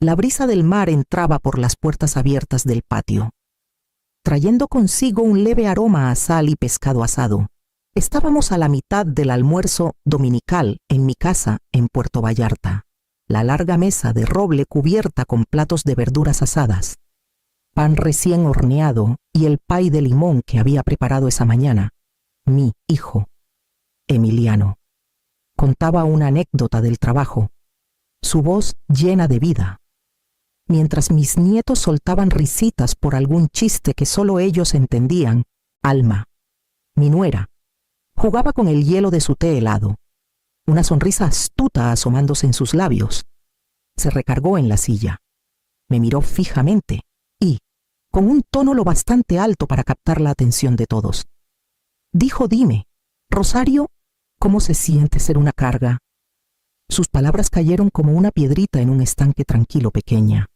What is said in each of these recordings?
La brisa del mar entraba por las puertas abiertas del patio, trayendo consigo un leve aroma a sal y pescado asado. Estábamos a la mitad del almuerzo dominical en mi casa en Puerto Vallarta. La larga mesa de roble cubierta con platos de verduras asadas, pan recién horneado y el pay de limón que había preparado esa mañana mi hijo, Emiliano. Contaba una anécdota del trabajo, su voz llena de vida, mientras mis nietos soltaban risitas por algún chiste que solo ellos entendían. Alma, mi nuera, jugaba con el hielo de su té helado, una sonrisa astuta asomándose en sus labios. Se recargó en la silla, me miró fijamente y, con un tono lo bastante alto para captar la atención de todos, dijo: «Dime, Rosario, ¿cómo se siente ser una carga?». Sus palabras cayeron como una piedrita en un estanque tranquilo, pequeña,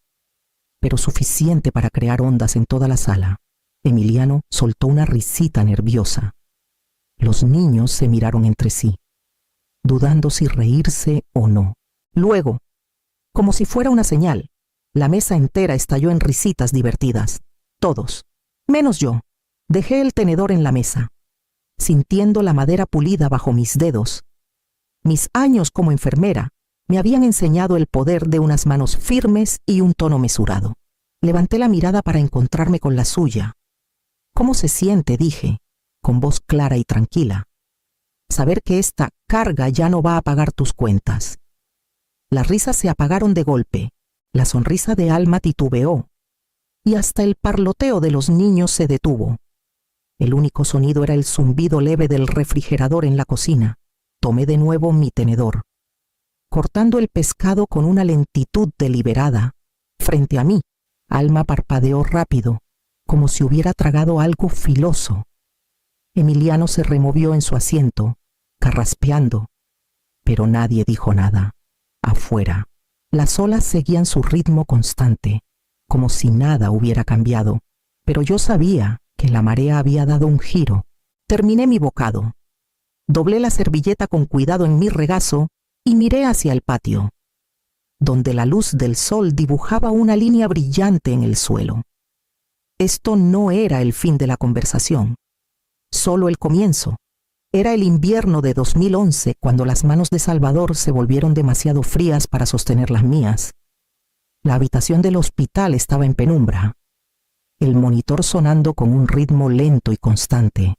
pero suficiente para crear ondas en toda la sala. Emiliano soltó una risita nerviosa. Los niños se miraron entre sí, dudando si reírse o no. Luego, como si fuera una señal, la mesa entera estalló en risitas divertidas. Todos, menos yo, dejé el tenedor en la mesa, sintiendo la madera pulida bajo mis dedos. Mis años como enfermera me habían enseñado el poder de unas manos firmes y un tono mesurado. Levanté la mirada para encontrarme con la suya. «¿Cómo se siente?», dije, con voz clara y tranquila, «saber que esta carga ya no va a pagar tus cuentas». Las risas se apagaron de golpe, la sonrisa de Alma titubeó, y hasta el parloteo de los niños se detuvo. El único sonido era el zumbido leve del refrigerador en la cocina. Tomé de nuevo mi tenedor, cortando el pescado con una lentitud deliberada. Frente a mí, Alma parpadeó rápido, como si hubiera tragado algo filoso. Emiliano se removió en su asiento, carraspeando, pero nadie dijo nada. Afuera, las olas seguían su ritmo constante, como si nada hubiera cambiado, pero yo sabía que la marea había dado un giro. Terminé mi bocado. Doblé la servilleta con cuidado en mi regazo y miré hacia el patio, donde la luz del sol dibujaba una línea brillante en el suelo. Esto no era el fin de la conversación, solo el comienzo. Era el invierno de 2011 cuando las manos de Salvador se volvieron demasiado frías para sostener las mías. La habitación del hospital estaba en penumbra, el monitor sonando con un ritmo lento y constante,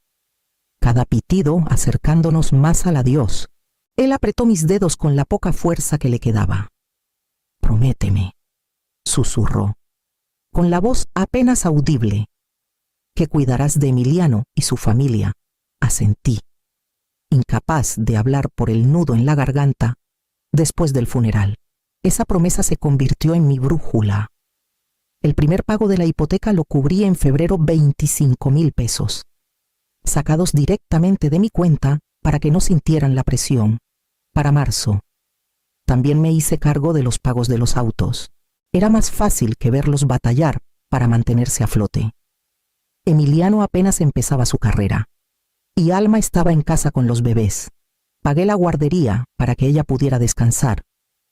cada pitido acercándonos más al adiós. Él apretó mis dedos con la poca fuerza que le quedaba. «Prométeme», susurró, con la voz apenas audible, «que cuidarás de Emiliano y su familia». Asentí, incapaz de hablar por el nudo en la garganta después del funeral. Esa promesa se convirtió en mi brújula. El primer pago de la hipoteca lo cubrí en febrero 25,000 pesos, sacados directamente de mi cuenta para que no sintieran la presión. Para marzo, también me hice cargo de los pagos de los autos. Era más fácil que verlos batallar para mantenerse a flote. Emiliano apenas empezaba su carrera, y Alma estaba en casa con los bebés. Pagué la guardería para que ella pudiera descansar.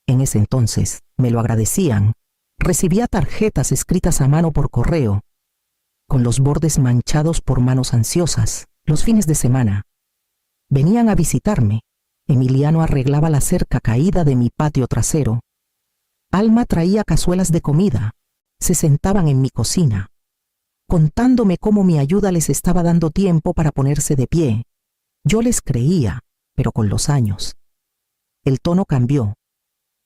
En ese entonces me lo agradecían. Recibía tarjetas escritas a mano por correo, con los bordes manchados por manos ansiosas. Los fines de semana venían a visitarme. Emiliano arreglaba la cerca caída de mi patio trasero. Alma traía cazuelas de comida. Se sentaban en mi cocina, contándome cómo mi ayuda les estaba dando tiempo para ponerse de pie. Yo les creía, pero con los años el tono cambió.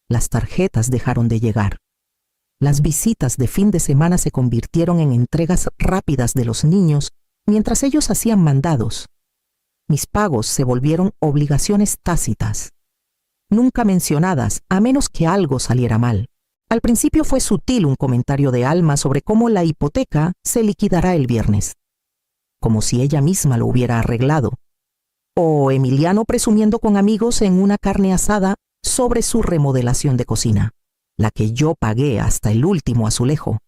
Las tarjetas dejaron de llegar. Las visitas de fin de semana se convirtieron en entregas rápidas de los niños mientras ellos hacían mandados. Mis pagos se volvieron obligaciones tácitas, nunca mencionadas a menos que algo saliera mal. Al principio fue sutil un comentario de Alma sobre cómo la hipoteca se liquidará el viernes, como si ella misma lo hubiera arreglado, o Emiliano presumiendo con amigos en una carne asada sobre su remodelación de cocina, la que yo pagué hasta el último azulejo.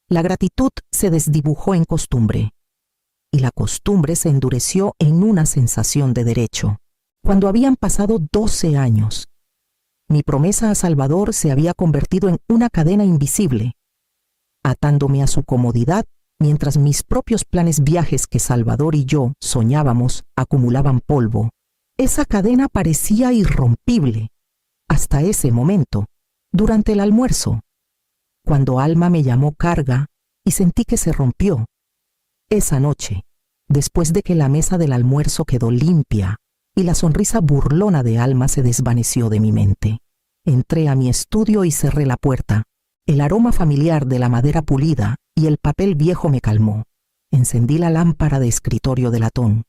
La gratitud se desdibujó en costumbre, y la costumbre se endureció en una sensación de derecho. Cuando habían pasado 12 años, Mi promesa a Salvador se había convertido en una cadena invisible, atándome a su comodidad mientras mis propios planes viajes que Salvador y yo soñábamos acumulaban polvo. Esa cadena parecía irrompible, hasta ese momento, durante el almuerzo, cuando Alma me llamó carga y sentí que se rompió. Esa noche, después de que la mesa del almuerzo quedó limpia y la sonrisa burlona de Alma se desvaneció de mi mente, entré a mi estudio y cerré la puerta. El aroma familiar de la madera pulida y el papel viejo me calmó. Encendí la lámpara de escritorio de latón,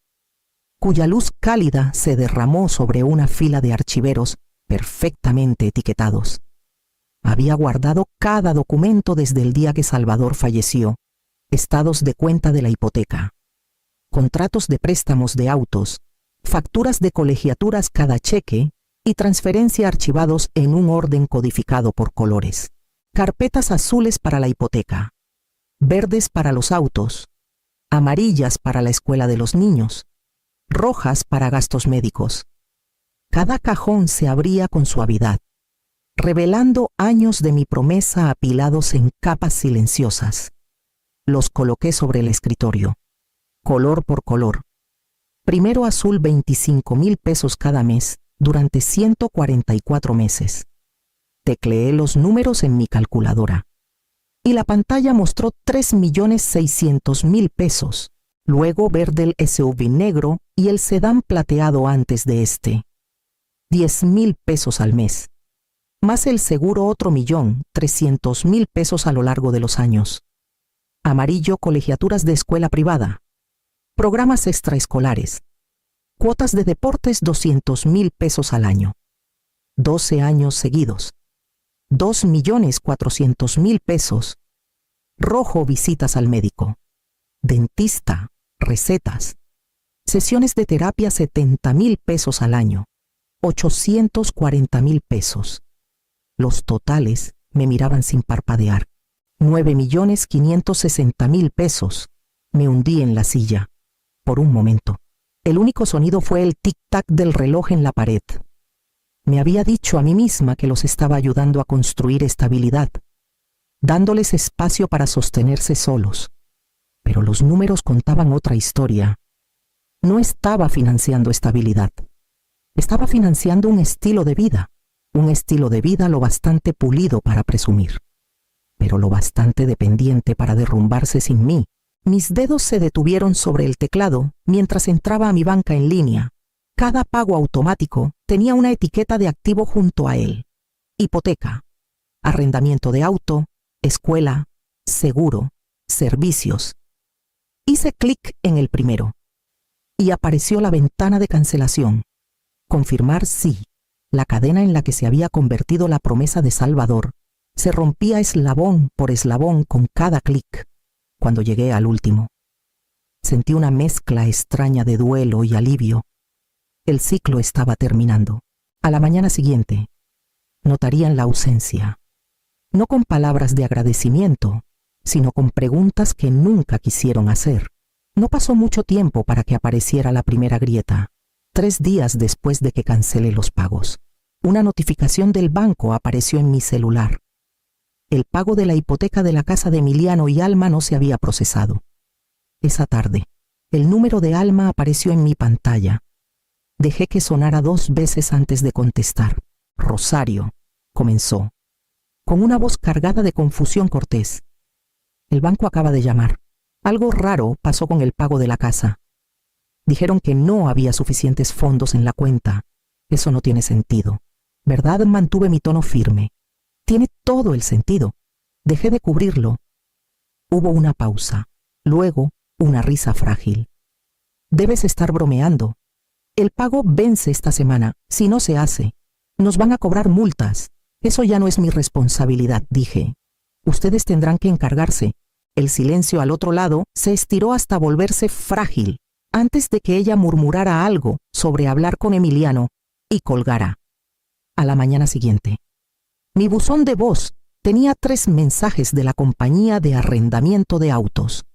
cuya luz cálida se derramó sobre una fila de archiveros perfectamente etiquetados. Había guardado cada documento desde el día que Salvador falleció: estados de cuenta de la hipoteca, contratos de préstamos de autos, facturas de colegiaturas cada cheque y transferencia archivados en un orden codificado por colores. Carpetas azules para la hipoteca, verdes para los autos, amarillas para la escuela de los niños, rojas para gastos médicos. Cada cajón se abría con suavidad, revelando años de mi promesa apilados en capas silenciosas. Los coloqué sobre el escritorio, color por color. Primero azul, 25,000 pesos cada mes durante 144 meses. Tecleé los números en mi calculadora y la pantalla mostró 3,600,000 pesos. Luego verde, el SUV negro y el sedán plateado antes de este. 10,000 pesos al mes. Más el seguro otro 1,300,000 pesos a lo largo de los años. Amarillo, colegiaturas de escuela privada. Programas extraescolares. Cuotas de deportes, 200,000 pesos al año. 12 años seguidos. 2,400,000 pesos. Rojo, visitas al médico. Dentista, recetas. Sesiones de terapia, 70,000 pesos al año. 840,000 pesos. Los totales me miraban sin parpadear. 9,560,000 pesos. Me hundí en la silla. Por un momento. El único sonido fue el tic-tac del reloj en la pared. Me había dicho a mí misma que los estaba ayudando a construir estabilidad, dándoles espacio para sostenerse solos. Pero los números contaban otra historia. No estaba financiando estabilidad. Estaba financiando un estilo de vida lo bastante pulido para presumir, pero lo bastante dependiente para derrumbarse sin mí. Mis dedos se detuvieron sobre el teclado mientras entraba a mi banca en línea. Cada pago automático tenía una etiqueta de activo junto a él: hipoteca, arrendamiento de auto, escuela, seguro, servicios. Hice clic en el primero y apareció la ventana de cancelación. Confirmar sí. La cadena en la que se había convertido la promesa de Salvador se rompía eslabón por eslabón con cada clic. Cuando llegué al último, sentí una mezcla extraña de duelo y alivio. El ciclo estaba terminando. A la mañana siguiente, notarían la ausencia, no con palabras de agradecimiento, sino con preguntas que nunca quisieron hacer. No pasó mucho tiempo para que apareciera la primera grieta. 3 días después de que cancelé los pagos, una notificación del banco apareció en mi celular. El pago de la hipoteca de la casa de Emiliano y Alma no se había procesado. Esa tarde, el número de Alma apareció en mi pantalla. Dejé que sonara 2 veces antes de contestar. Rosario, comenzó, con una voz cargada de confusión cortés. El banco acaba de llamar. Algo raro pasó con el pago de la casa. Dijeron que no había suficientes fondos en la cuenta. Eso no tiene sentido. ¿Verdad? Mantuve mi tono firme. Tiene todo el sentido. Dejé de cubrirlo. Hubo una pausa. Luego, una risa frágil. Debes estar bromeando. El pago vence esta semana. Si no se hace, nos van a cobrar multas. Eso ya no es mi responsabilidad, dije. Ustedes tendrán que encargarse. El silencio al otro lado se estiró hasta volverse frágil, antes de que ella murmurara algo sobre hablar con Emiliano y colgara. A la mañana siguiente, mi buzón de voz tenía 3 mensajes de la compañía de arrendamiento de autos,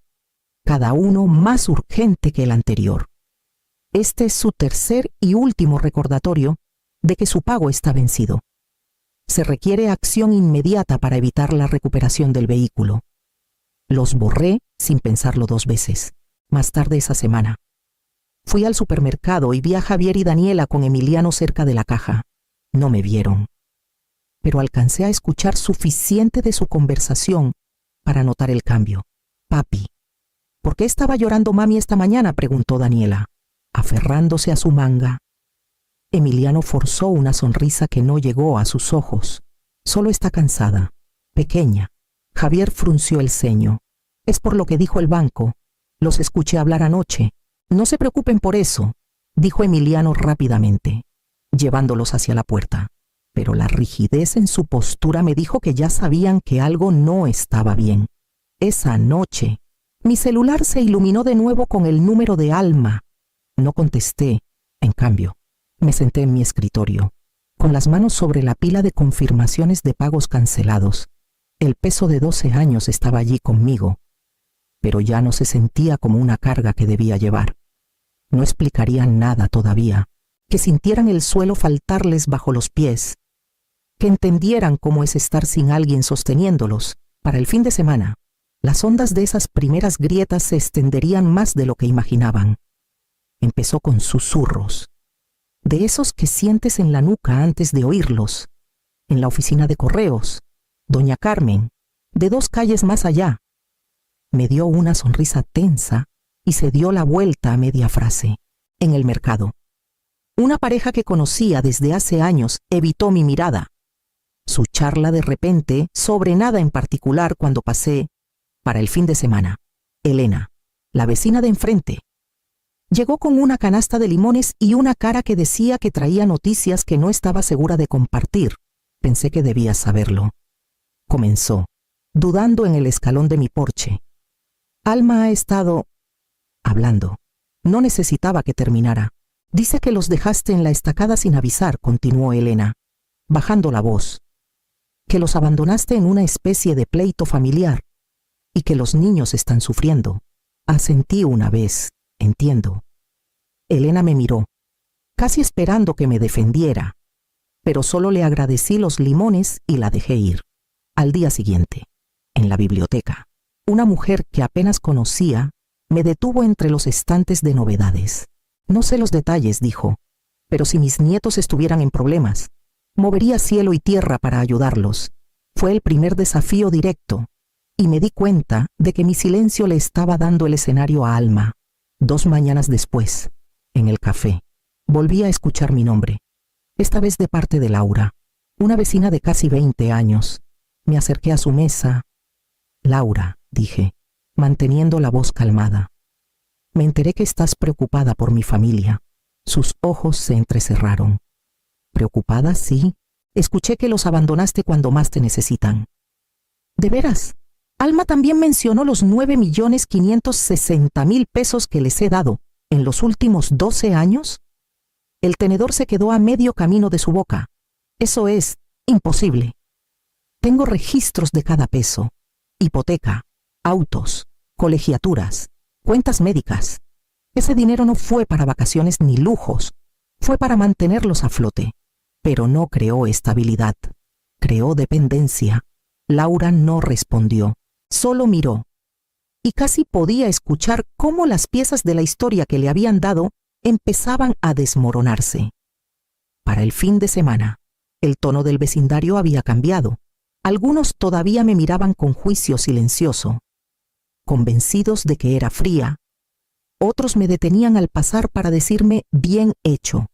cada uno más urgente que el anterior. Este es su tercer y último recordatorio de que su pago está vencido. Se requiere acción inmediata para evitar la recuperación del vehículo. Los borré sin pensarlo 2 veces. Más tarde esa semana, fui al supermercado y vi a Javier y Daniela con Emiliano cerca de la caja. No me vieron, pero alcancé a escuchar suficiente de su conversación para notar el cambio. Papi, ¿por qué estaba llorando mami esta mañana?, preguntó Daniela, aferrándose a su manga. Emiliano forzó una sonrisa que no llegó a sus ojos. Solo está cansada, pequeña. Javier frunció el ceño. Es por lo que dijo el banco. Los escuché hablar anoche. No se preocupen por eso, dijo Emiliano rápidamente, llevándolos hacia la puerta. Pero la rigidez en su postura me dijo que ya sabían que algo no estaba bien. Esa noche, mi celular se iluminó de nuevo con el número de Alma. No contesté, en cambio. Me senté en mi escritorio, con las manos sobre la pila de confirmaciones de pagos cancelados. El peso de 12 años estaba allí conmigo, pero ya no se sentía como una carga que debía llevar. No explicarían nada todavía, que sintieran el suelo faltarles bajo los pies, que entendieran cómo es estar sin alguien sosteniéndolos. Para el fin de semana, las ondas de esas primeras grietas se extenderían más de lo que imaginaban. Empezó con susurros, de esos que sientes en la nuca antes de oírlos. En la oficina de correos, doña Carmen, de 2 calles más allá, me dio una sonrisa tensa y se dio la vuelta a media frase. En el mercado, una pareja que conocía desde hace años evitó mi mirada. Su charla de repente sobre nada en particular cuando pasé para el fin de semana. Elena, la vecina de enfrente, llegó con una canasta de limones y una cara que decía que traía noticias que no estaba segura de compartir. Pensé que debías saberlo. Comenzó, dudando en el escalón de mi porche. Alma ha estado hablando. No necesitaba que terminara. Dice que los dejaste en la estacada sin avisar, continuó Elena, bajando la voz. Que los abandonaste en una especie de pleito familiar y que los niños están sufriendo. Asentí una vez. Entiendo. Elena me miró, casi esperando que me defendiera, pero solo le agradecí los limones y la dejé ir. Al día siguiente, en la biblioteca, una mujer que apenas conocía me detuvo entre los estantes de novedades. No sé los detalles, dijo, pero si mis nietos estuvieran en problemas, movería cielo y tierra para ayudarlos. Fue el primer desafío directo, y me di cuenta de que mi silencio le estaba dando el escenario a Alma. 2 mañanas después, en el café, volví a escuchar mi nombre, esta vez de parte de Laura, una vecina de casi 20 años. Me acerqué a su mesa. Laura, dije, manteniendo la voz calmada. Me enteré que estás preocupada por mi familia. Sus ojos se entrecerraron. ¿Preocupada? Sí. Escuché que los abandonaste cuando más te necesitan. ¿De veras? Alma también mencionó los 9.560.000 pesos que les he dado en los últimos 12 años. El tenedor se quedó a medio camino de su boca. Eso es imposible. Tengo registros de cada peso. Hipoteca, autos, colegiaturas, cuentas médicas. Ese dinero no fue para vacaciones ni lujos. Fue para mantenerlos a flote. Pero no creó estabilidad. Creó dependencia. Laura no respondió. Solo miró, y casi podía escuchar cómo las piezas de la historia que le habían dado empezaban a desmoronarse. Para el fin de semana, el tono del vecindario había cambiado. Algunos todavía me miraban con juicio silencioso, convencidos de que era fría. Otros me detenían al pasar para decirme bien hecho,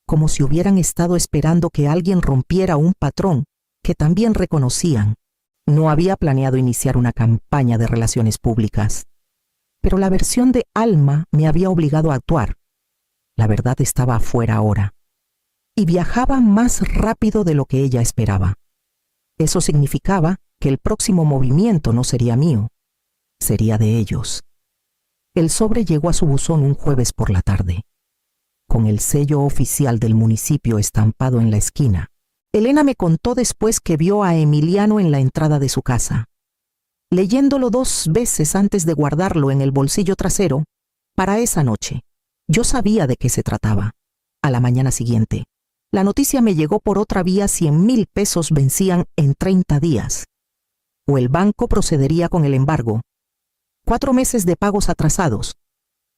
como si hubieran estado esperando que alguien rompiera un patrón que también reconocían. No había planeado iniciar una campaña de relaciones públicas, pero la versión de Alma me había obligado a actuar. La verdad estaba afuera ahora, y viajaba más rápido de lo que ella esperaba. Eso significaba que el próximo movimiento no sería mío, sería de ellos. El sobre llegó a su buzón un jueves por la tarde, con el sello oficial del municipio estampado en la esquina. Elena me contó después que vio a Emiliano en la entrada de su casa, leyéndolo 2 veces antes de guardarlo en el bolsillo trasero para esa noche. Yo sabía de qué se trataba. A la mañana siguiente, La noticia me llegó por otra vía: 100,000 pesos vencían en 30 días. O el banco procedería con el embargo. 4 meses de pagos atrasados,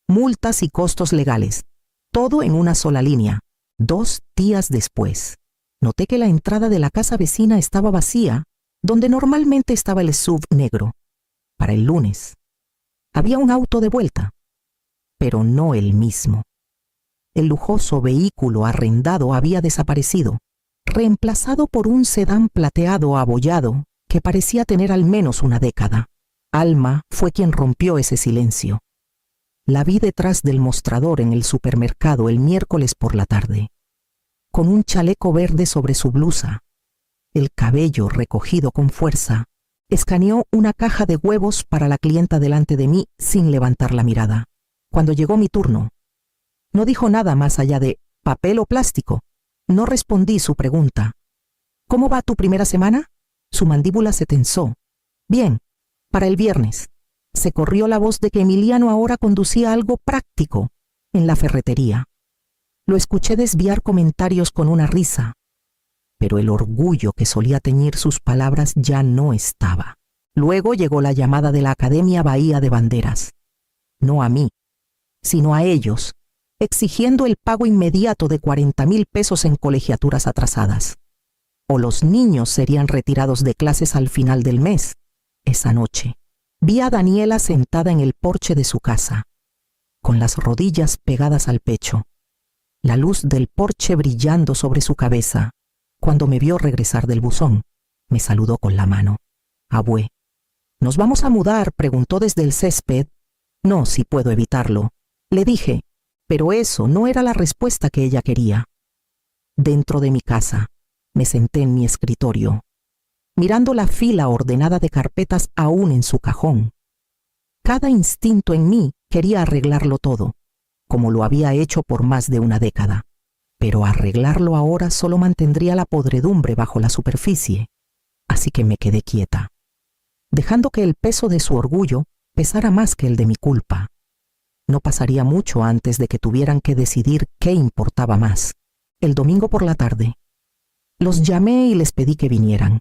multas y costos legales, todo en una sola línea. 2 días después, noté que la entrada de la casa vecina estaba vacía, donde normalmente estaba el SUV negro. Para el lunes, había un auto de vuelta, pero no el mismo. El lujoso vehículo arrendado había desaparecido, reemplazado por un sedán plateado abollado que parecía tener al menos una década. Alma fue quien rompió ese silencio. La vi detrás del mostrador en el supermercado el miércoles por la tarde, con un chaleco verde sobre su blusa, el cabello recogido con fuerza. Escaneó una caja de huevos para la clienta delante de mí sin levantar la mirada. Cuando llegó mi turno, no dijo nada más allá de ¿papel o plástico? No respondí su pregunta. ¿Cómo va tu primera semana? Su mandíbula se tensó. Bien, para el viernes. Se corrió la voz de que Emiliano ahora conducía algo práctico en la ferretería. Lo escuché desviar comentarios con una risa, pero el orgullo que solía teñir sus palabras ya no estaba. Luego llegó la llamada de la Academia Bahía de Banderas. No a mí, sino a ellos, exigiendo el pago inmediato de 40,000 pesos en colegiaturas atrasadas. O los niños serían retirados de clases al final del mes. Esa noche, vi a Daniela sentada en el porche de su casa, con las rodillas pegadas al pecho, la luz del porche brillando sobre su cabeza. Cuando me vio regresar del buzón, me saludó con la mano. «Abue, ¿nos vamos a mudar?», preguntó desde el césped. «No, si puedo evitarlo», le dije, pero eso no era la respuesta que ella quería. Dentro de mi casa, me senté en mi escritorio, mirando la fila ordenada de carpetas aún en su cajón. Cada instinto en mí quería arreglarlo todo, como lo había hecho por más de una década. Pero arreglarlo ahora solo mantendría la podredumbre bajo la superficie. Así que me quedé quieta, dejando que el peso de su orgullo pesara más que el de mi culpa. No pasaría mucho antes de que tuvieran que decidir qué importaba más. El domingo por la tarde, los llamé y les pedí que vinieran.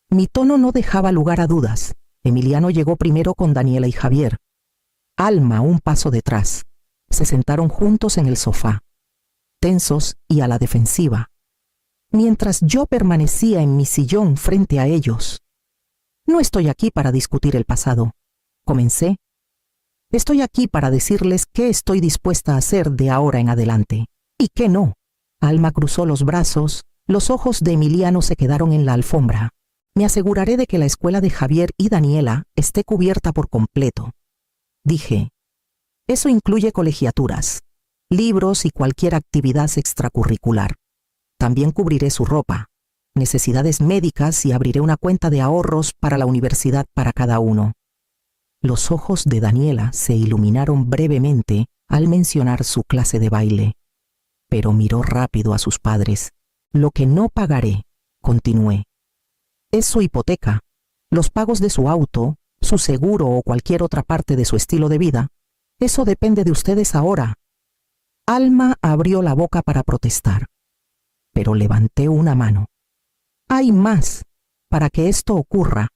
Mi tono no dejaba lugar a dudas. Emiliano llegó primero con Daniela y Javier. Alma un paso detrás. Se sentaron juntos en el sofá, tensos y a la defensiva, mientras yo permanecía en mi sillón frente a ellos. «No estoy aquí para discutir el pasado», comencé. «Estoy aquí para decirles qué estoy dispuesta a hacer de ahora en adelante y qué no». Alma cruzó los brazos, los ojos de Emiliano se quedaron en la alfombra. «Me aseguraré de que la escuela de Javier y Daniela esté cubierta por completo», dije. «Eso incluye colegiaturas, libros y cualquier actividad extracurricular. También cubriré su ropa, necesidades médicas y abriré una cuenta de ahorros para la universidad para cada uno». Los ojos de Daniela se iluminaron brevemente al mencionar su clase de baile, pero miró rápido a sus padres. «Lo que no pagaré», continué, «es su hipoteca, los pagos de su auto, su seguro o cualquier otra parte de su estilo de vida. Eso depende de ustedes ahora». Alma abrió la boca para protestar, pero levanté una mano. «Hay más. Para que esto ocurra,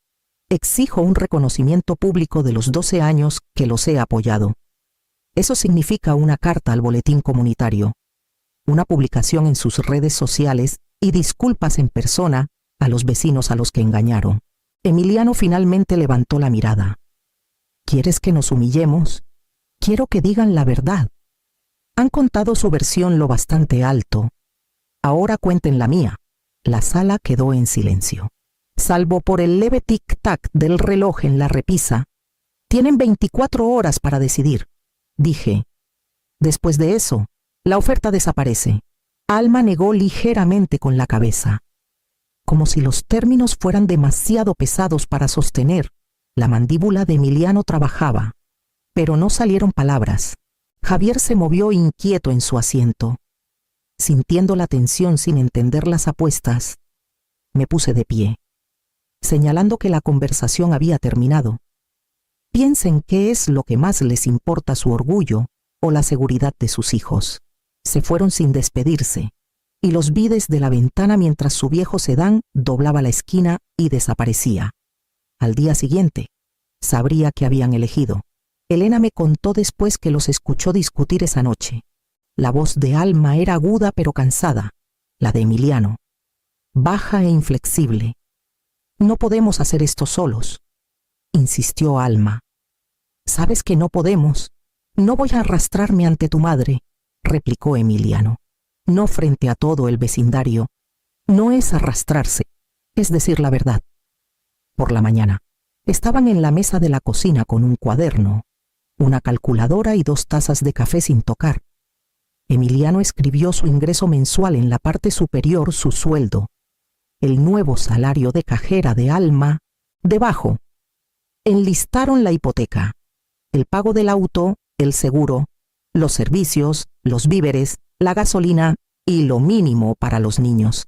exijo un reconocimiento público de los 12 años que los he apoyado. Eso significa una carta al boletín comunitario, una publicación en sus redes sociales y disculpas en persona a los vecinos a los que engañaron». Emiliano finalmente levantó la mirada. «¿Quieres que nos humillemos? Quiero que digan la verdad. Han contado su versión lo bastante alto. Ahora cuenten la mía». La sala quedó en silencio. Salvo por el leve tic-tac del reloj en la repisa, «Tienen 24 horas para decidir», dije. «Después de eso, la oferta desaparece». Alma negó ligeramente con la cabeza, como si los términos fueran demasiado pesados para sostener. La mandíbula de Emiliano trabajaba, pero no salieron palabras. Javier se movió inquieto en su asiento. Sintiendo la tensión sin entender las apuestas, me puse de pie, señalando que la conversación había terminado. Piensen qué es lo que más les importa, su orgullo o la seguridad de sus hijos. Se fueron sin despedirse, y los vi desde la ventana mientras su viejo sedán doblaba la esquina y desaparecía. Al día siguiente, sabría qué habían elegido. Elena me contó después que los escuchó discutir esa noche. La voz de Alma era aguda pero cansada, la de Emiliano, baja e inflexible. «No podemos hacer esto solos», insistió Alma. «Sabes que no podemos. No voy a arrastrarme ante tu madre», replicó Emiliano. «No frente a todo el vecindario. No es arrastrarse, es decir la verdad». Por la mañana, estaban en la mesa de la cocina con un cuaderno, una calculadora y 2 tazas de café sin tocar. Emiliano escribió su ingreso mensual en la parte superior, su sueldo, el nuevo salario de cajera de Alma, debajo. Enlistaron la hipoteca, el pago del auto, el seguro, los servicios, los víveres, la gasolina y lo mínimo para los niños.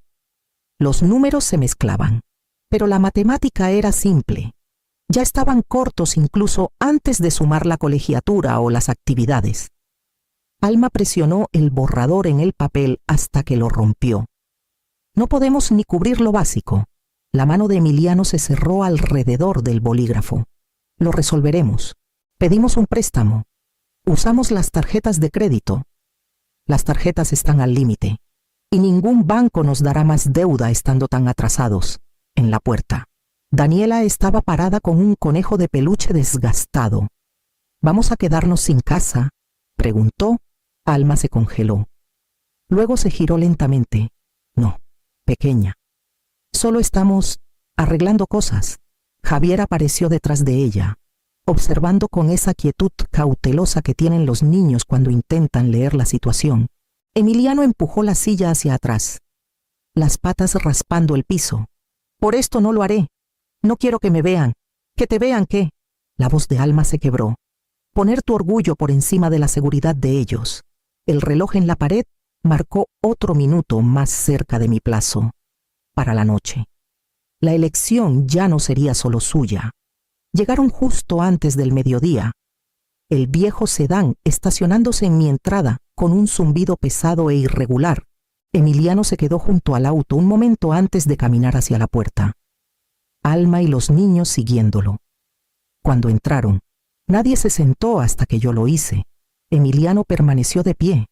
Los números se mezclaban, pero la matemática era simple. Ya estaban cortos incluso antes de sumar la colegiatura o las actividades. Alma presionó el borrador en el papel hasta que lo rompió. «No podemos ni cubrir lo básico». La mano de Emiliano se cerró alrededor del bolígrafo. «Lo resolveremos. Pedimos un préstamo. Usamos las tarjetas de crédito. Las tarjetas están al límite, y ningún banco nos dará más deuda estando tan atrasados». En la puerta, Daniela estaba parada con un conejo de peluche desgastado. «¿Vamos a quedarnos sin casa?», preguntó. Alma se congeló. Luego se giró lentamente. «No, pequeña. Solo estamos arreglando cosas». Javier apareció detrás de ella, observando con esa quietud cautelosa que tienen los niños cuando intentan leer la situación. Emiliano empujó la silla hacia atrás, las patas raspando el piso. «Por esto no lo haré. No quiero que me vean». «¿Que te vean qué?». La voz de Alma se quebró. «Poner tu orgullo por encima de la seguridad de ellos». El reloj en la pared marcó otro minuto más cerca de mi plazo. Para la noche. La elección ya no sería solo suya. Llegaron justo antes del mediodía. El viejo sedán estacionándose en mi entrada con un zumbido pesado e irregular. Emiliano se quedó junto al auto un momento antes de caminar hacia la puerta. Alma y los niños siguiéndolo. Cuando entraron, nadie se sentó hasta que yo lo hice. Emiliano permaneció de pie,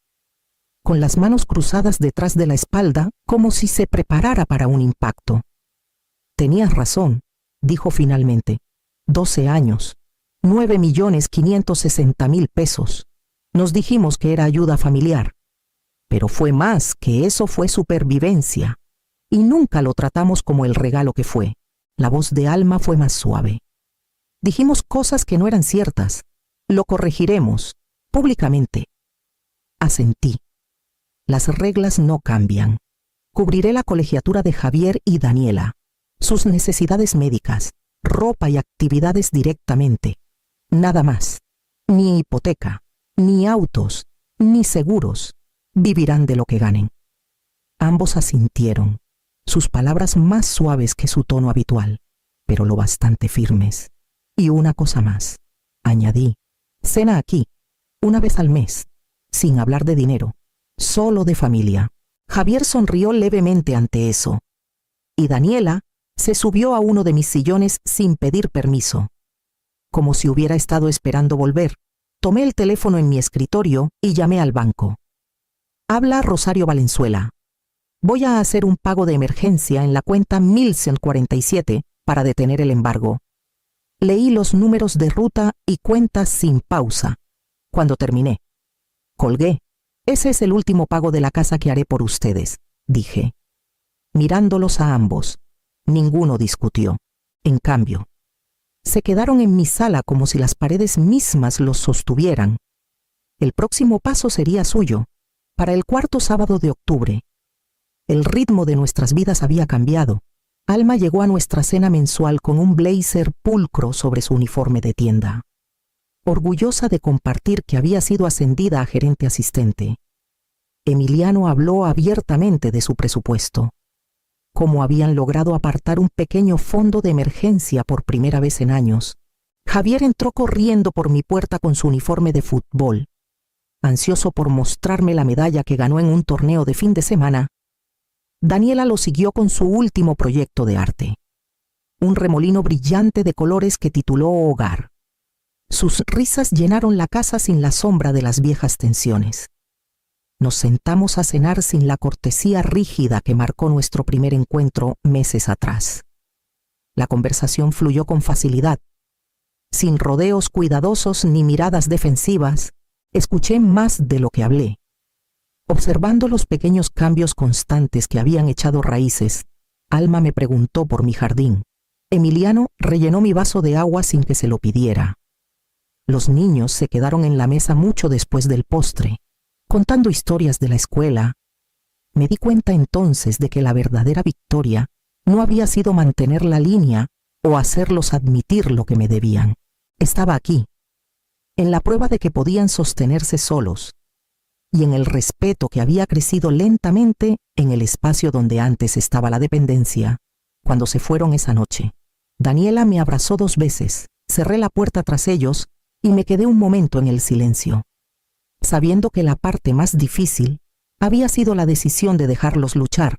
con las manos cruzadas detrás de la espalda, como si se preparara para un impacto. «Tenías razón», dijo finalmente. 12 años, 9.560.000 pesos. Nos dijimos que era ayuda familiar, pero fue más que eso, fue supervivencia. Y nunca lo tratamos como el regalo que fue». La voz de Alma fue más suave. «Dijimos cosas que no eran ciertas. Lo corregiremos, públicamente». Asentí. Las reglas no cambian. Cubriré la colegiatura de Javier y Daniela, sus necesidades médicas, ropa y actividades directamente. Nada más. Ni hipoteca, ni autos, ni seguros. Vivirán de lo que ganen. Ambos asintieron, sus palabras más suaves que su tono habitual, pero lo bastante firmes. «Y una cosa más», añadí. «Cena aquí, una vez al mes, sin hablar de dinero, solo de familia». Javier sonrió levemente ante eso, y Daniela se subió a uno de mis sillones sin pedir permiso. Como si hubiera estado esperando volver, tomé el teléfono en mi escritorio y llamé al banco. «Habla Rosario Valenzuela. Voy a hacer un pago de emergencia en la cuenta 1147 para detener el embargo». Leí los números de ruta y cuentas sin pausa. Cuando terminé, colgué. «Ese es el último pago de la casa que haré por ustedes», dije. Mirándolos a ambos, ninguno discutió. En cambio, se quedaron en mi sala como si las paredes mismas los sostuvieran. El próximo paso sería suyo, para el 4º sábado de octubre. El ritmo de nuestras vidas había cambiado. Alma llegó a nuestra cena mensual con un blazer pulcro sobre su uniforme de tienda, orgullosa de compartir que había sido ascendida a gerente asistente. Emiliano habló abiertamente de su presupuesto, cómo habían logrado apartar un pequeño fondo de emergencia por primera vez en años. Javier entró corriendo por mi puerta con su uniforme de fútbol, ansioso por mostrarme la medalla que ganó en un torneo de fin de semana Daniela lo siguió con su último proyecto de arte, un remolino brillante de colores que tituló Hogar. Sus risas llenaron la casa sin la sombra de las viejas tensiones. Nos sentamos a cenar sin la cortesía rígida que marcó nuestro primer encuentro meses atrás. La conversación fluyó con facilidad. Sin rodeos cuidadosos ni miradas defensivas, escuché más de lo que hablé. Observando los pequeños cambios constantes que habían echado raíces, Alma me preguntó por mi jardín. Emiliano rellenó mi vaso de agua sin que se lo pidiera. Los niños se quedaron en la mesa mucho después del postre, contando historias de la escuela. Me di cuenta entonces de que la verdadera victoria no había sido mantener la línea o hacerlos admitir lo que me debían. Estaba aquí, en la prueba de que podían sostenerse solos, y en el respeto que había crecido lentamente en el espacio donde antes estaba la dependencia. Cuando se fueron esa noche, Daniela me abrazó 2 veces, cerré la puerta tras ellos y me quedé un momento en el silencio, sabiendo que la parte más difícil había sido la decisión de dejarlos luchar,